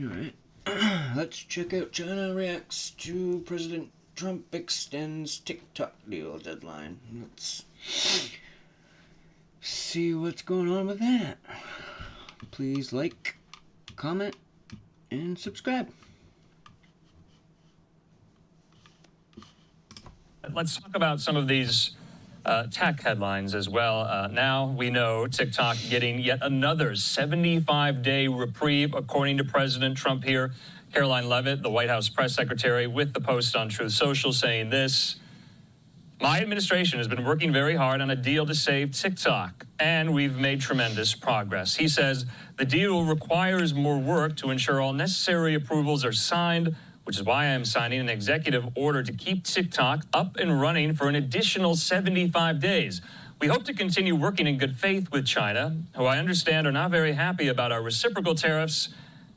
Alright. Let's check out China reacts to President Trump extends TikTok deal deadline. Let's see what's going on with that. Please like, comment, and subscribe. Let's talk about some of these tech headlines as well. Now we know TikTok getting yet another 75-day reprieve, according to President Trump here. Caroline Leavitt, the White House press secretary, with the post on Truth Social saying this: my administration has been working very hard on a deal to save TikTok, and we've made tremendous progress. He says the deal requires more work to ensure all necessary approvals are signed, which is why I am signing an executive order to keep TikTok up and running for an additional 75 days. We hope to continue working in good faith with China, who I understand are not very happy about our reciprocal tariffs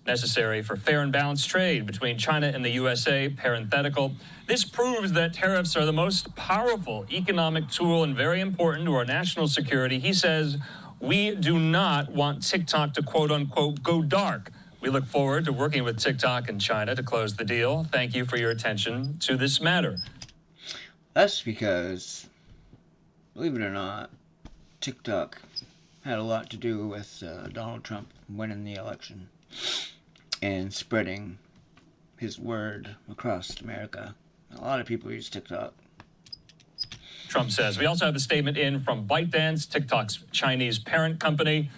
necessary for fair and balanced trade between China and the USA, parenthetical. This proves that tariffs are the most powerful economic tool and very important to our national security. He says, we do not want TikTok to quote unquote go dark. We look forward to working with TikTok and China to close the deal. Thank you for your attention to this matter. That's because, believe it or not, TikTok had a lot to do with Donald Trump winning the election and spreading his word across America. A lot of people use TikTok. Trump says. We also have a statement in from ByteDance, TikTok's Chinese parent company.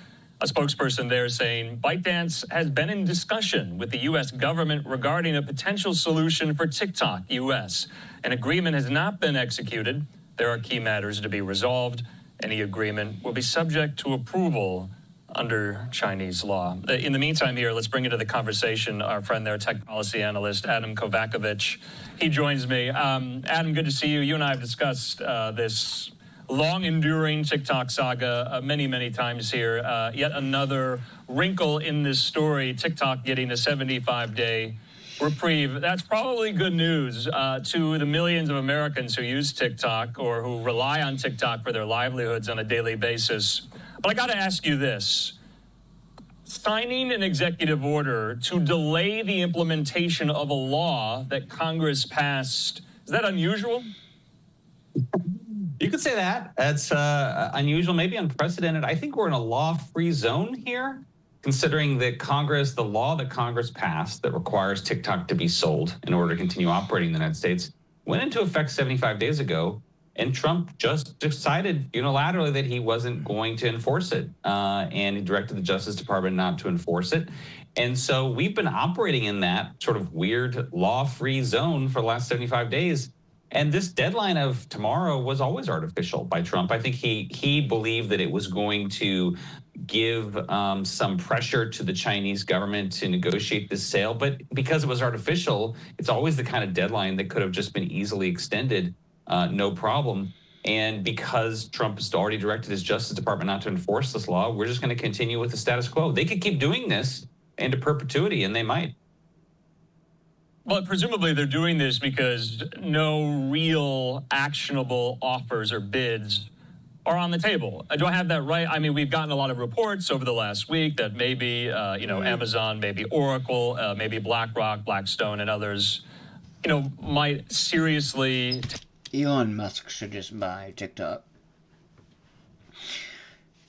A spokesperson there saying ByteDance has been in discussion with the U.S. government regarding a potential solution for TikTok U.S. An agreement has not been executed. There are key matters to be resolved. Any agreement will be subject to approval under Chinese law. In the meantime here, let's bring into the conversation our friend there, tech policy analyst Adam Kovakovich. He joins me. Adam, good to see you. You and I have discussed this long-enduring TikTok saga many, many times here. Yet another wrinkle in this story, TikTok getting a 75-day reprieve. That's probably good news to the millions of Americans who use TikTok or who rely on TikTok for their livelihoods on a daily basis. But I got to ask you this. Signing an executive order to delay the implementation of a law that Congress passed, is that unusual? You could say that. That's unusual, maybe unprecedented. I think we're in a law-free zone here, considering that Congress, the law that Congress passed that requires TikTok to be sold in order to continue operating in the United States, went into effect 75 days ago, and Trump just decided unilaterally that he wasn't going to enforce it, and he directed the Justice Department not to enforce it. And so we've been operating in that sort of weird law-free zone for the last 75 days. And this deadline of tomorrow was always artificial by Trump. I think he believed that it was going to give some pressure to the Chinese government to negotiate this sale. But because it was artificial, it's always the kind of deadline that could have just been easily extended, no problem. And because Trump has already directed his Justice Department not to enforce this law, we're just going to continue with the status quo. They could keep doing this into perpetuity, and they might. Well, presumably they're doing this because no real actionable offers or bids are on the table. Do I have that right? I mean, we've gotten a lot of reports over the last week that maybe, Amazon, maybe Oracle, maybe BlackRock, Blackstone, and others, might seriously... Elon Musk should just buy TikTok.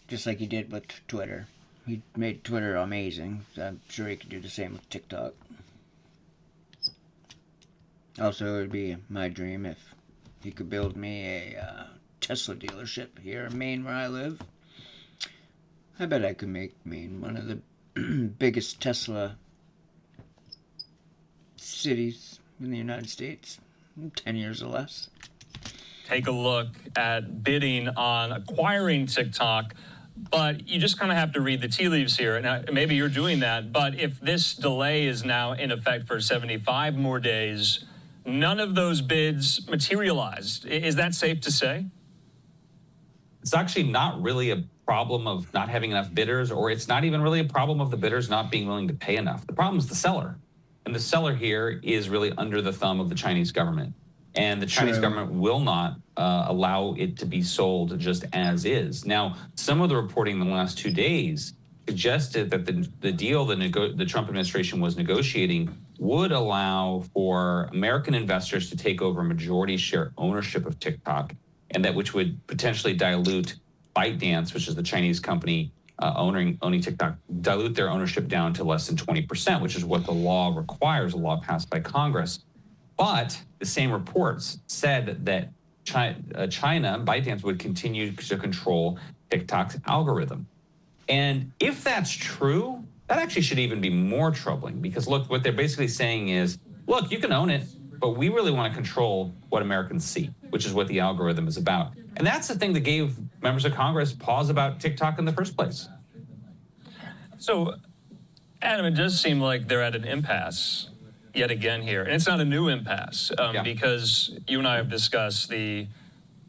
Just like he did with Twitter. He made Twitter amazing. I'm sure he could do the same with TikTok. Also, it would be my dream if he could build me a Tesla dealership here in Maine where I live. I bet I could make Maine one of the biggest Tesla cities in the United States in 10 years or less. Take a look at bidding on acquiring TikTok, but you just kind of have to read the tea leaves here. Now, maybe you're doing that, but if this delay is now in effect for 75 more days, none of those bids materialized. Is that safe to say? It's actually not really a problem of not having enough bidders, or it's not even really a problem of the bidders not being willing to pay enough. The problem is the seller. And the seller here is really under the thumb of the Chinese government. And the Chinese government will not allow it to be sold just as is. Now, some of the reporting in the last 2 days suggested that the deal the Trump administration was negotiating would allow for American investors to take over majority share ownership of TikTok, and that which would potentially dilute ByteDance, which is the Chinese company owning TikTok, dilute their ownership down to less than 20%, which is what the law requires, a law passed by Congress. But the same reports said that China, ByteDance, would continue to control TikTok's algorithm. And if that's true, that actually should even be more troubling, because look, what they're basically saying is, look, you can own it, but we really want to control what Americans see, which is what the algorithm is about. And that's the thing that gave members of Congress pause about TikTok in the first place. So, Adam, it does seem like they're at an impasse yet again here. And it's not a new impasse, because you and I have discussed the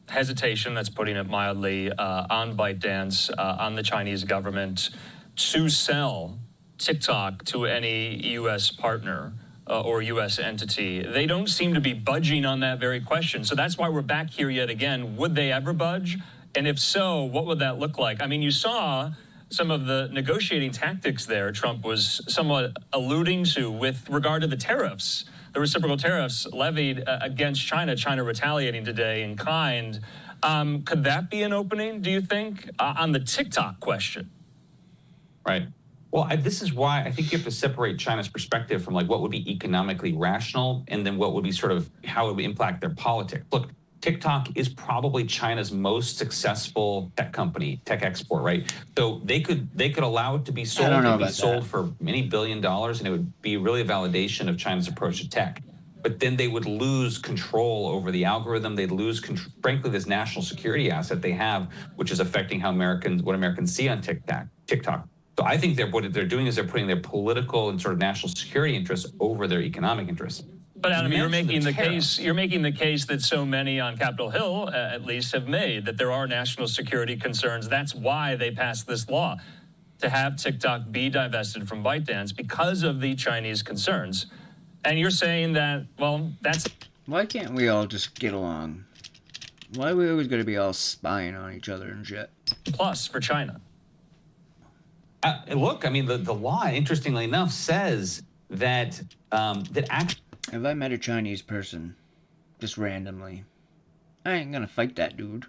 hesitation, that's putting it mildly, on ByteDance, on the Chinese government to sell TikTok to any U.S. partner or U.S. entity. They don't seem to be budging on that very question. So that's why we're back here yet again. Would they ever budge? And if so, what would that look like? I mean, you saw some of the negotiating tactics there Trump was somewhat alluding to with regard to the tariffs, the reciprocal tariffs levied against China, China retaliating today in kind. Could that be an opening, do you think, on the TikTok question? Right. Well, this is why I think you have to separate China's perspective from like what would be economically rational and then what would be sort of how it would impact their politics. Look, TikTok is probably China's most successful tech company, tech export, right? So they could allow it to be sold. It'd be sold for many $1 billion, and it would be really a validation of China's approach to tech. But then they would lose control over the algorithm. They'd lose, frankly, this national security asset they have, which is affecting how what Americans see on TikTok. So I think what they're doing is they're putting their political and sort of national security interests over their economic interests. But Adam, you're making the case. You're making the case that so many on Capitol Hill, at least, have made that there are national security concerns. That's why they passed this law, to have TikTok be divested from ByteDance because of the Chinese concerns. And you're saying that, well, that's... Why can't we all just get along? Why are we always going to be all spying on each other and shit? Plus for China. Look, I mean, the law, interestingly enough, says that If I met a Chinese person, just randomly, I ain't gonna fight that dude.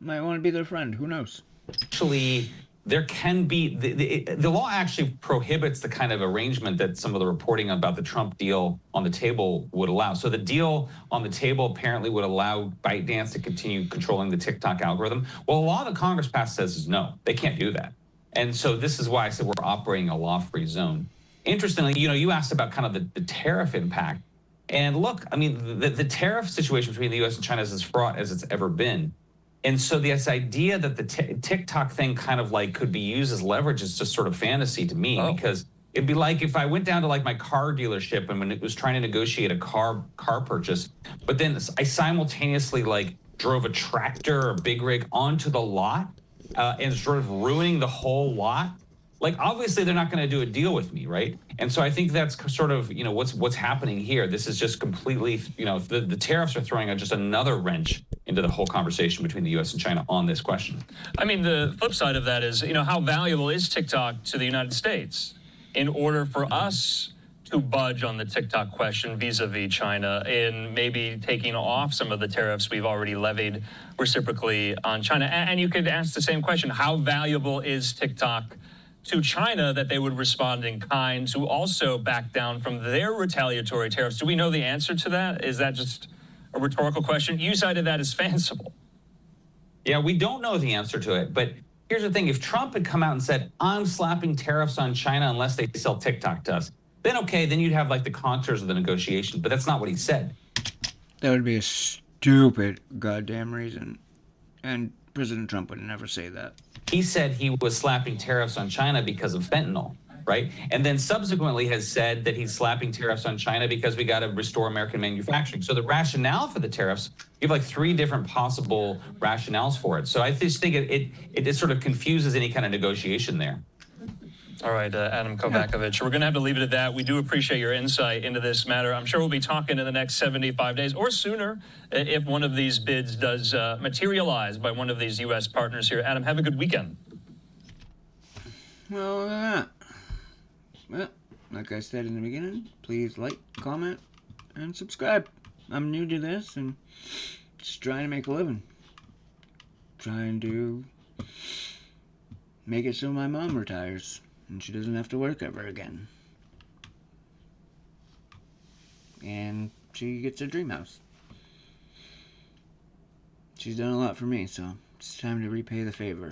Might want to be their friend, who knows? Actually, there can be, the law actually prohibits the kind of arrangement that some of the reporting about the Trump deal on the table would allow. So the deal on the table apparently would allow ByteDance to continue controlling the TikTok algorithm. Well, a law that Congress passed says is no, they can't do that. And so this is why I said we're operating a law-free zone. Interestingly, you asked about kind of the tariff impact. And look, I mean, the tariff situation between the U.S. and China is as fraught as it's ever been. And so this idea that the TikTok thing kind of like could be used as leverage is just sort of fantasy to me, because it'd be like if I went down to like my car dealership and when it was trying to negotiate a car purchase, but then I simultaneously like drove a tractor or big rig onto the lot and sort of ruining the whole lot. Like, obviously, they're not going to do a deal with me, right? And so I think that's sort of, what's happening here. This is just completely, the tariffs are throwing just another wrench into the whole conversation between the U.S. and China on this question. I mean, the flip side of that is, how valuable is TikTok to the United States in order for us to budge on the TikTok question vis-a-vis China in maybe taking off some of the tariffs we've already levied reciprocally on China? And you could ask the same question, how valuable is TikTok to China that they would respond in kind to also back down from their retaliatory tariffs? Do we know the answer to that? Is that just a rhetorical question? You cited that as fanciful. Yeah, we don't know the answer to it. But here's the thing. If Trump had come out and said, I'm slapping tariffs on China unless they sell TikTok to us, then okay, then you'd have like the contours of the negotiation. But that's not what he said. That would be a stupid goddamn reason. And President Trump would never say that. He said he was slapping tariffs on China because of fentanyl, right? And then subsequently has said that he's slapping tariffs on China because we got to restore American manufacturing. So the rationale for the tariffs, you have like 3 different possible rationales for it. So I just think it sort of confuses any kind of negotiation there. All right, Adam Kovacevic, we're going to have to leave it at that. We do appreciate your insight into this matter. I'm sure we'll be talking in the next 75 days or sooner if one of these bids does materialize by one of these U.S. partners here. Adam, have a good weekend. Well, yeah. Well, like I said in the beginning, please like, comment, and subscribe. I'm new to this and just trying to make a living. Trying to make it so my mom retires and she doesn't have to work ever again. And she gets a dream house. She's done a lot for me, so it's time to repay the favor.